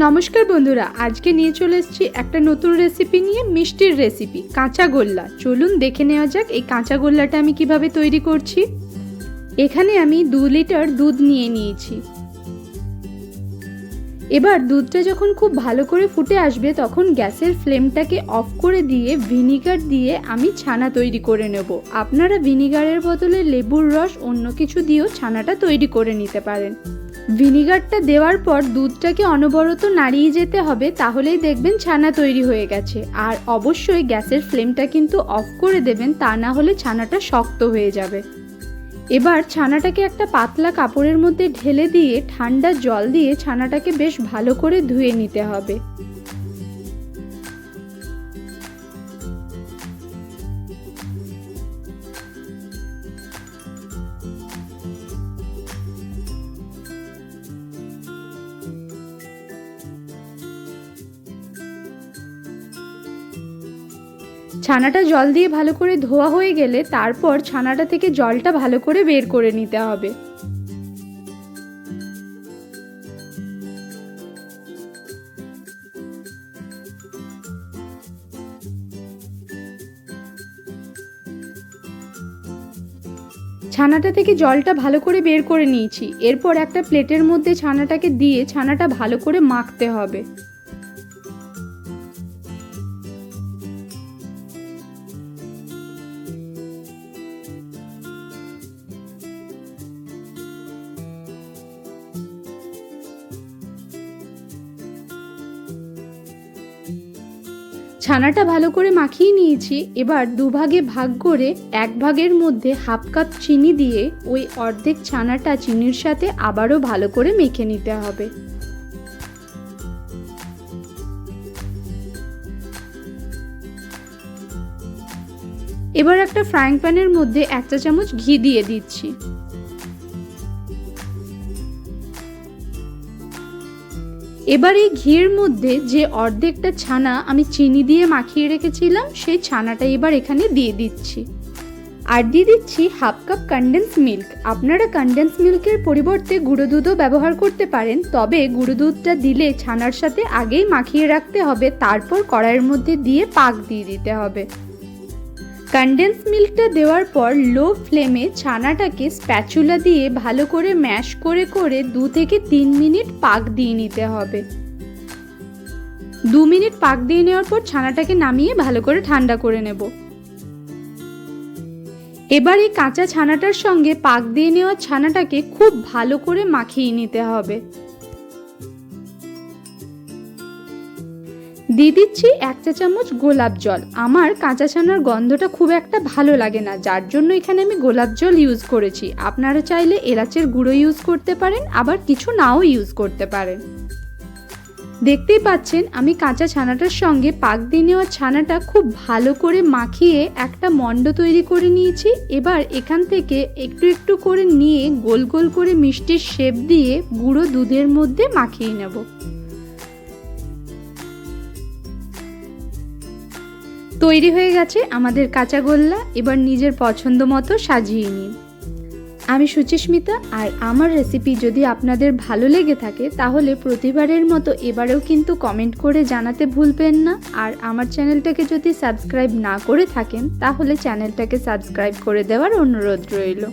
নমস্কার বন্ধুরা, আজকে নিয়ে চলে এসেছি একটা নতুন রেসিপি নিয়ে, মিষ্টির রেসিপি কাঁচা গোল্লা। চলুন দেখে নেওয়া যাক এই কাঁচা গোল্লাটা আমি কিভাবে তৈরি করছি। এখানে আমি 2 লিটার দুধ নিয়ে নিয়েছি। এবার দুধটা যখন খুব ভালো করে ফুটে আসবে তখন গ্যাসের ফ্লেমটাকে অফ করে দিয়ে ভিনিগার দিয়ে আমি ছানা তৈরি করে নেব। আপনারা ভিনিগারের বদলে লেবুর রস অন্য কিছু দিয়েও ছানাটা তৈরি করে নিতে পারেন। ভিনিগারটা দেওয়ার পর দুধটাকে অনবরত নাড়িয়ে যেতে হবে, তাহলেই দেখবেন ছানা তৈরি হয়ে গেছে। আর অবশ্যই গ্যাসের ফ্লেমটা কিন্তু অফ করে দেবেন, তা না হলে ছানাটা শক্ত হয়ে যাবে। এবার ছানাটাকে একটা পাতলা কাপড়ের মধ্যে ঢেলে দিয়ে ঠান্ডা জল দিয়ে ছানাটাকে বেশ ভালো করে ধুয়ে নিতে হবে। ছানাটা জল দিয়ে ভালো করে ধোয়া হয়ে গেলে তারপর ছানাটা থেকে জলটা ভালো করে বের করে নিতে হবে। ছানাটা থেকে জলটা ভালো করে বের করে নিয়েছি। এরপর একটা প্লেটের মধ্যে ছানাটাকে দিয়ে ছানাটা ভালো করে মাখতে হবে। ছানাটা ভালো করে মাখিয়ে নিয়েছি। এবার দুভাগে ভাগ করে এক ভাগের মধ্যে হাফ কাপ চিনি দিয়ে ওই অর্ধেক ছানাটা চিনির সাথে আবারও ভালো করে মেখে নিতে হবে। এবার একটা ফ্রাইং প্যানের মধ্যে 1 চা চামচ ঘি দিয়ে দিচ্ছি। এবার এই ঘিয়ের মধ্যে যে অর্ধেকটা ছানা আমি চিনি দিয়ে মাখিয়ে রেখেছিলাম সেই ছানাটা এবার এখানে দিয়ে দিচ্ছি। আর দিয়ে দিচ্ছি হাফ কাপ কনডেন্স মিল্ক। আপনারা কনডেন্স মিল্কের পরিবর্তে গুঁড়ো দুধও ব্যবহার করতে পারেন, তবে গুঁড়ো দুধটা দিলে ছানার সাথে আগেই মাখিয়ে রাখতে হবে, তারপর কড়াইয়ের মধ্যে দিয়ে পাক দিয়ে দিতে হবে। কনডেন্স মিল্কটা দেওয়ার পর লো ফ্লেমে ছানাটাকে স্প্যাচুলা দিয়ে ভালো করে ম্যাশ করে 2 থেকে 3 মিনিট পাক দিয়ে নিতে হবে। 2 মিনিট পাক দিয়ে নেওয়ার পর ছানাটাকে নামিয়ে ভালো করে ঠান্ডা করে নেব। এবার এই কাঁচা ছানাটার সঙ্গে পাক দিয়ে নেওয়া ছানাটাকে খুব ভালো করে মাখিয়ে নিতে হবে। দিয়ে দিচ্ছি 1 চা চামচ গোলাপ জল। আমার কাঁচা ছানার গন্ধটা খুব একটা ভালো লাগে না, যার জন্য এখানে আমি গোলাপ জল ইউজ করেছি। আপনারা চাইলে এলাচের গুঁড়ো ইউজ করতে পারেন, আবার কিছু নাও ইউজ করতে পারেন। দেখতেই পাচ্ছেন আমি কাঁচা ছানাটার সঙ্গে পাক দিয়ে নেওয়া ছানাটা খুব ভালো করে মাখিয়ে একটা মণ্ড তৈরি করে নিয়েছি। এবার এখান থেকে একটু একটু করে নিয়ে গোল গোল করে মিষ্টির শেপ দিয়ে গুঁড়ো দুধের মধ্যে মাখিয়ে নেব। তৈরি হয়ে গেছে আমাদের কাঁচা গোল্লা। এবার নিজের পছন্দ মতো সাজিয়ে নিন। আমি সুচিস্মিতা, আর আমার রেসিপি যদি আপনাদের ভালো লেগে থাকে তাহলে প্রতিবারের মতো এবারেও কিন্তু কমেন্ট করে জানাতে ভুলবেন না। আর আমার চ্যানেলটাকে যদি সাবস্ক্রাইব না করে থাকেন তাহলে চ্যানেলটাকে সাবস্ক্রাইব করে দেওয়ার অনুরোধ রইল।